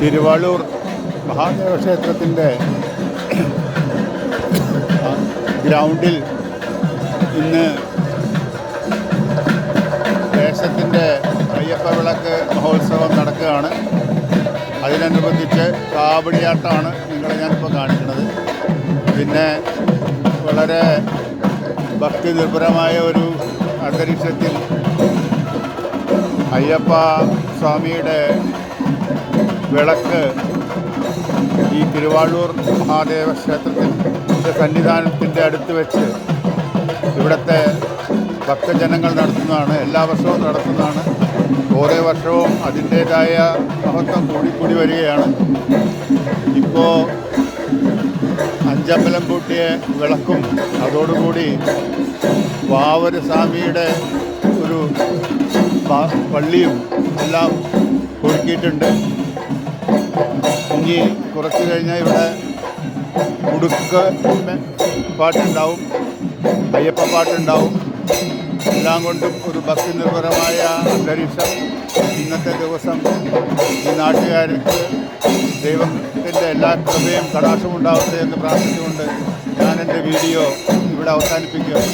തിരുവാളൂർ മഹാദേവ ക്ഷേത്രത്തിൻ്റെ ഗ്രൗണ്ടിൽ ഇന്ന് ദേശത്തിൻ്റെ അയ്യപ്പ വിളക്ക് മഹോത്സവം നടക്കുകയാണ്. അതിനനുബന്ധിച്ച് കാവടിയാട്ടമാണ് നിങ്ങളെ ഞാനിപ്പോൾ കാണിക്കുന്നത്. പിന്നെ വളരെ ഭക്തി നിർഭരമായ ഒരു അന്തരീക്ഷത്തിൽ അയ്യപ്പ സ്വാമിയുടെ വിളക്ക് ഈ തിരുവാളൂർ മഹാദേവ ക്ഷേത്രത്തിൻ്റെ സന്നിധാനത്തിൻ്റെ അടുത്ത് വെച്ച് ഇവിടുത്തെ ഭക്തജനങ്ങൾ നടത്തുന്നതാണ്. എല്ലാ വർഷവും നടത്തുന്നതാണ്. ഓരോ വർഷവും അതിൻ്റേതായ മഹത്വം കൂടിക്കൂടി വരികയാണ്. ഇപ്പോൾ അഞ്ചമ്പലം പൂട്ടിയ വിളക്കും അതോടുകൂടി വാവര് സ്വാമിയുടെ ഒരു പള്ളിയും എല്ലാം ഒരുക്കിയിട്ടുണ്ട്. ഇനി കുറച്ച് കഴിഞ്ഞാൽ ഇവിടെ ഉടുക്ക് പാട്ടുണ്ടാവും, അയ്യപ്പ പാട്ടുണ്ടാവും. എല്ലാം കൊണ്ടും ഒരു ഭക്തി നിർഭരമായ അന്തരീക്ഷം ഇന്നത്തെ ദിവസം ഈ നാട്ടുകാർക്ക് ദൈവത്തിൻ്റെ എല്ലാ കൃപയും കടാക്ഷവും ഉണ്ടാവട്ടെ എന്ന് പ്രാർത്ഥിച്ചുകൊണ്ട് ഞാൻ എൻ്റെ വീഡിയോ ഇവിടെ അവസാനിപ്പിക്കുകയാണ്.